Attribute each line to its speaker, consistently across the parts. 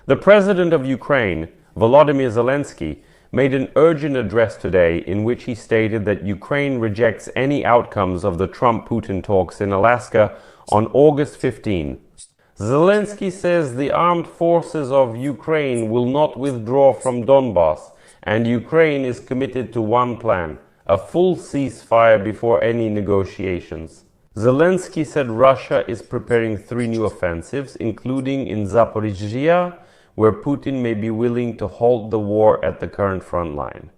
Speaker 1: The president of Ukraine, Volodymyr Zelensky, made an urgent address today in which he stated that Ukraine rejects any outcomes of the Trump-Putin talks in Alaska on August 15. Zelensky says the armed forces of Ukraine will not withdraw from Donbas, and Ukraine is committed to one plan: a full ceasefire before any negotiations. Zelensky said Russia is preparing 3 new offensives, including in Zaporizhzhia, where Putin may be willing to halt the war at the current front line.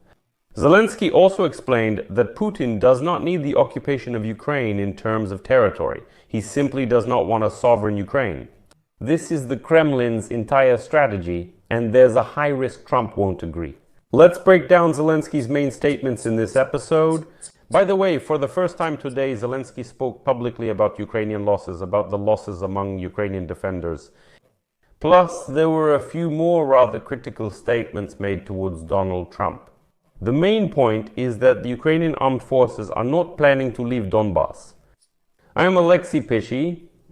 Speaker 1: Zelensky also explained that Putin does not need the occupation of Ukraine in terms of territory. He simply does not want a sovereign Ukraine. This is the Kremlin's entire strategy, and there's a high risk Trump won't agree. Let's break down Zelensky's main statements in this episode. By the way, for the first time today, Zelensky spoke publicly about Ukrainian losses, about the losses among Ukrainian defenders. Plus, there were a few more rather critical statements made towards Donald Trump. The main point is that the Ukrainian armed forces are not planning to leave Donbas. I am Alexei Pishy.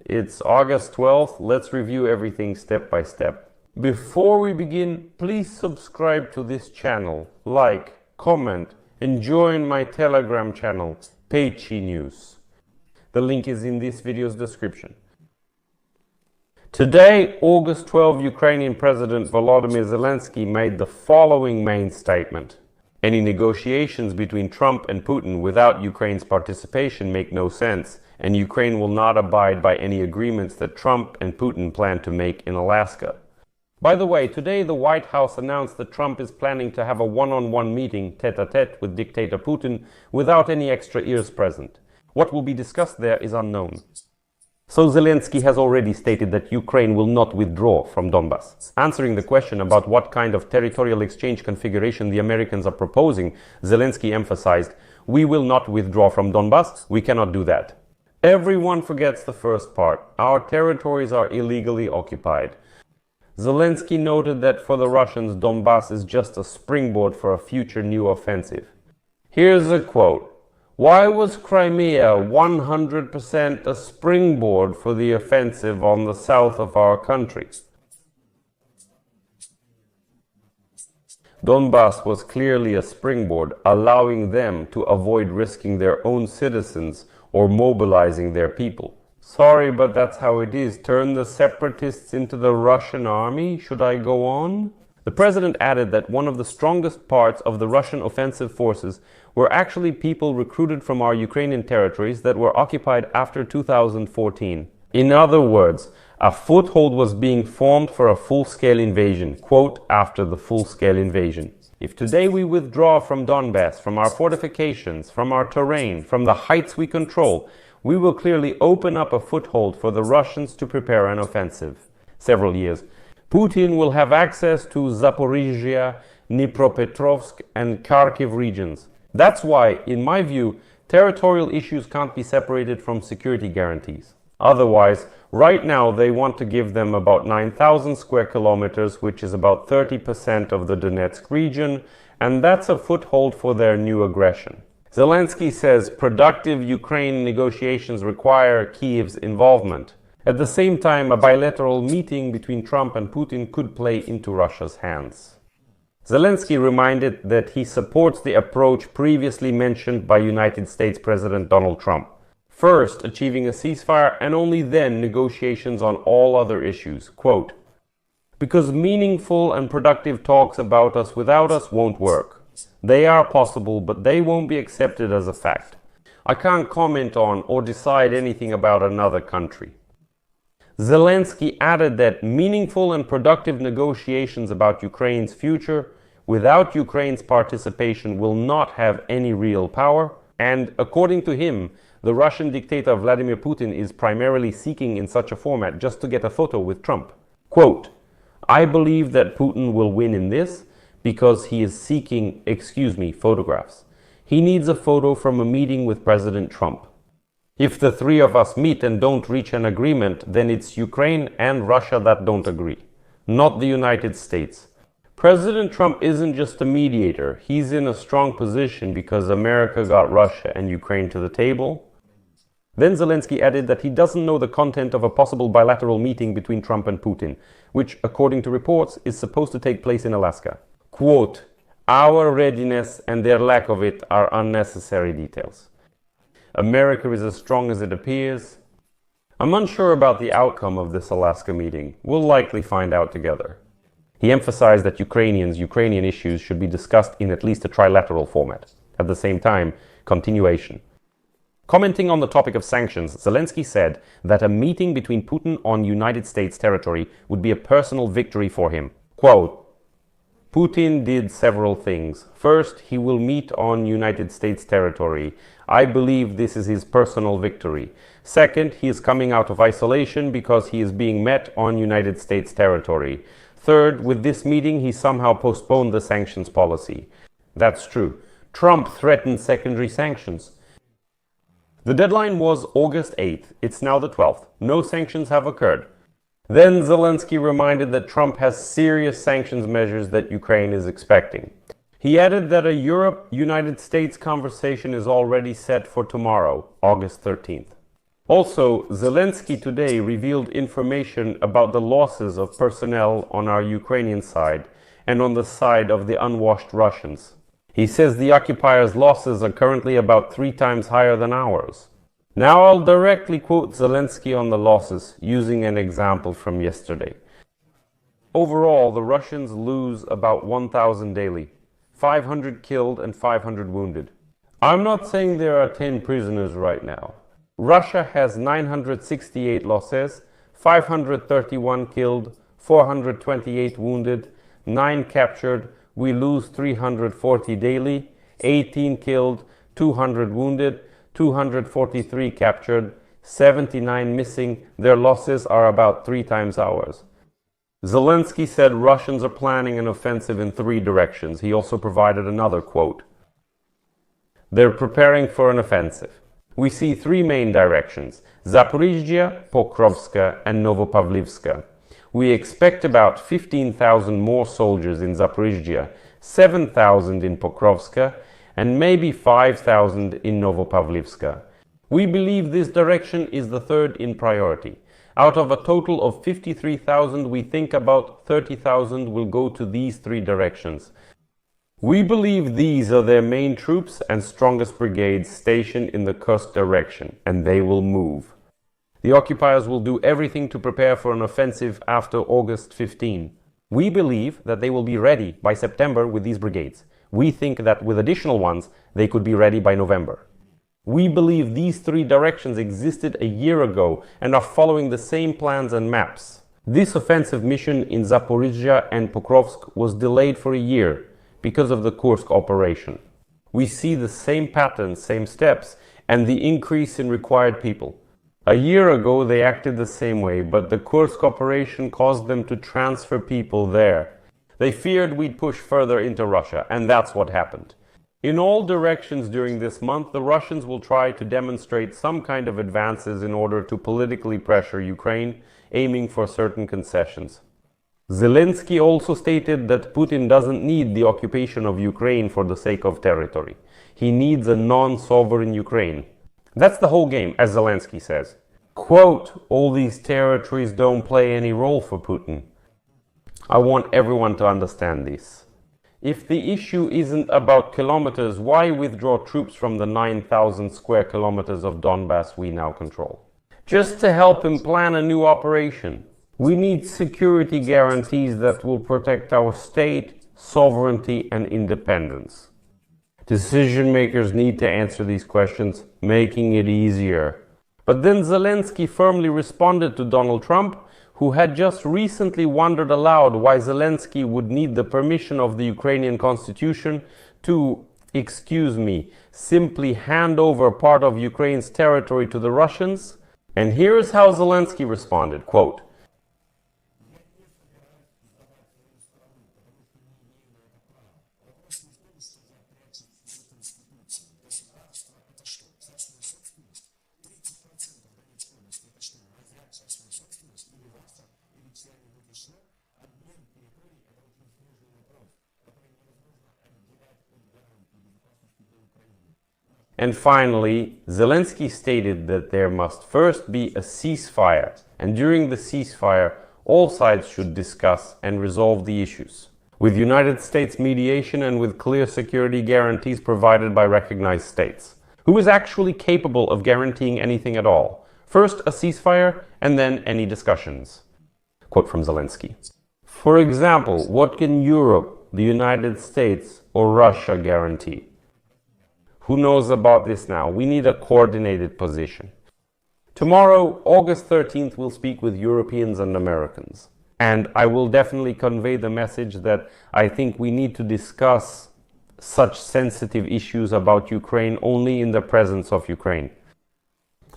Speaker 1: It's August 12th. Let's review everything step by step. Before we begin, please subscribe to this channel, like, comment, and join my Telegram channel, Pechi News. The link is in this video's description. Today, August 12, Ukrainian President Volodymyr Zelensky made the following main statement. Any negotiations between Trump and Putin without Ukraine's participation make no sense, and Ukraine will not abide by any agreements that Trump and Putin plan to make in Alaska. By the way, today the White House announced that Trump is planning to have a one-on-one meeting, tete-a-tete, with dictator Putin without any extra ears present. What will be discussed there is unknown. So Zelensky has already stated that Ukraine will not withdraw from Donbas. Answering the question about what kind of territorial exchange configuration the Americans are proposing, Zelensky emphasized, "We will not withdraw from Donbas, we cannot do that." Everyone forgets the first part. Our territories are illegally occupied. Zelensky noted that for the Russians, Donbas is just a springboard for a future new offensive. Here's a quote. "Why was Crimea 100% a springboard for the offensive on the south of our country? Donbas was clearly a springboard, allowing them to avoid risking their own citizens or mobilizing their people. Sorry, but that's how it is. Turn the separatists into the Russian army? Should I go on?" The president added that one of the strongest parts of the Russian offensive forces were actually people recruited from our Ukrainian territories that were occupied after 2014. In other words, a foothold was being formed for a full-scale invasion, quote, after the full-scale invasion. If today we withdraw from Donbas, from our fortifications, from our terrain, from the heights we control, we will clearly open up a foothold for the Russians to prepare an offensive. Several years. Putin will have access to Zaporizhzhia, Dnipropetrovsk, and Kharkiv regions. That's why, in my view, territorial issues can't be separated from security guarantees. Otherwise, right now they want to give them about 9,000 square kilometers, which is about 30% of the Donetsk region, and that's a foothold for their new aggression. Zelensky says productive Ukraine negotiations require Kyiv's involvement. At the same time, a bilateral meeting between Trump and Putin could play into Russia's hands. Zelensky reminded that he supports the approach previously mentioned by United States President Donald Trump. First, achieving a ceasefire, and only then negotiations on all other issues. Quote, "Because meaningful and productive talks about us without us won't work. They are possible, but they won't be accepted as a fact. I can't comment on or decide anything about another country." Zelensky added that meaningful and productive negotiations about Ukraine's future without Ukraine's participation will not have any real power, and according to him, the Russian dictator Vladimir Putin is primarily seeking in such a format just to get a photo with Trump. Quote, "I believe that Putin will win in this because he is seeking, photographs. He needs a photo from a meeting with President Trump. If the 3 of us meet and don't reach an agreement, then it's Ukraine and Russia that don't agree, not the United States. President Trump isn't just a mediator. He's in a strong position because America got Russia and Ukraine to the table. Then Zelensky added that he doesn't know the content of a possible bilateral meeting between Trump and Putin, which, according to reports, is supposed to take place in Alaska. Quote, "Our readiness and their lack of it are unnecessary details. America is as strong as it appears. I'm unsure about the outcome of this Alaska meeting. We'll likely find out together." He emphasized that Ukrainian issues should be discussed in at least a trilateral format. At the same time, continuation. Commenting on the topic of sanctions, Zelensky said that a meeting between Putin on United States territory would be a personal victory for him. Quote, "Putin did several things. First, he will meet on United States territory. I believe this is his personal victory. Second, he is coming out of isolation because he is being met on United States territory. Third, with this meeting, he somehow postponed the sanctions policy." That's true. Trump threatened secondary sanctions. The deadline was August 8th. It's now the 12th. No sanctions have occurred. Then Zelensky reminded that Trump has serious sanctions measures that Ukraine is expecting. He added that a Europe-United States conversation is already set for tomorrow, August 13th. Also, Zelensky today revealed information about the losses of personnel on our Ukrainian side and on the side of the unwashed Russians. He says the occupiers' losses are currently about 3 times higher than ours. Now I'll directly quote Zelensky on the losses, using an example from yesterday. Overall, the Russians lose about 1,000 daily, 500 killed and 500 wounded. I'm not saying there are 10 prisoners right now. Russia has 968 losses, 531 killed, 428 wounded, 9 captured. We lose 340 daily, 18 killed, 200 wounded, 243 captured, 79 missing. Their losses are about 3 times ours. Zelensky said Russians are planning an offensive in 3 directions. He also provided another quote. They're preparing for an offensive. We see 3 main directions: Zaporizhzhia, Pokrovska, and Novopavlivska. We expect about 15,000 more soldiers in Zaporizhzhia, 7,000 in Pokrovska, and maybe 5,000 in Novopavlivska. We believe this direction is the 3rd in priority. Out of a total of 53,000, we think about 30,000 will go to these 3 directions. We believe these are their main troops and strongest brigades stationed in the Kursk direction, and they will move. The occupiers will do everything to prepare for an offensive after August 15. We believe that they will be ready by September with these brigades. We think that with additional ones, they could be ready by November. We believe these 3 directions existed a year ago and are following the same plans and maps. This offensive mission in Zaporizhzhia and Pokrovsk was delayed for a year because of the Kursk operation. We see the same patterns, same steps, and the increase in required people. A year ago, they acted the same way, but the Kursk operation caused them to transfer people there. They feared we'd push further into Russia, and that's what happened. In all directions during this month, the Russians will try to demonstrate some kind of advances in order to politically pressure Ukraine, aiming for certain concessions. Zelensky also stated that Putin doesn't need the occupation of Ukraine for the sake of territory. He needs a non-sovereign Ukraine. That's the whole game, as Zelensky says. Quote, "All these territories don't play any role for Putin." I want everyone to understand this. If the issue isn't about kilometers, why withdraw troops from the 9,000 square kilometers of Donbas we now control? Just to help him plan a new operation. We need security guarantees that will protect our state, sovereignty, and independence. Decision makers need to answer these questions, making it easier. But then Zelensky firmly responded to Donald Trump, who had just recently wondered aloud why Zelensky would need the permission of the Ukrainian constitution to, excuse me, simply hand over part of Ukraine's territory to the Russians. And here's how Zelensky responded, quote, And finally, Zelensky stated that there must first be a ceasefire, and during the ceasefire, all sides should discuss and resolve the issues, with United States mediation and with clear security guarantees provided by recognized states. Who is actually capable of guaranteeing anything at all? First a ceasefire, and then any discussions. Quote from Zelensky. For example, what can Europe, the United States, or Russia guarantee? Who knows about this now? We need a coordinated position. Tomorrow, August 13th, we'll speak with Europeans and Americans. And I will definitely convey the message that I think we need to discuss such sensitive issues about Ukraine only in the presence of Ukraine.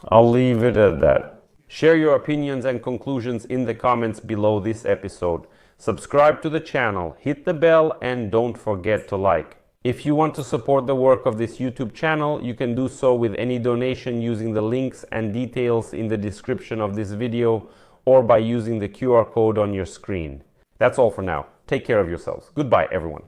Speaker 1: I'll leave it at that. Share your opinions and conclusions in the comments below this episode. Subscribe to the channel, hit the bell, and don't forget to like. If you want to support the work of this YouTube channel, you can do so with any donation using the links and details in the description of this video or by using the QR code on your screen. That's all for now. Take care of yourselves. Goodbye, everyone.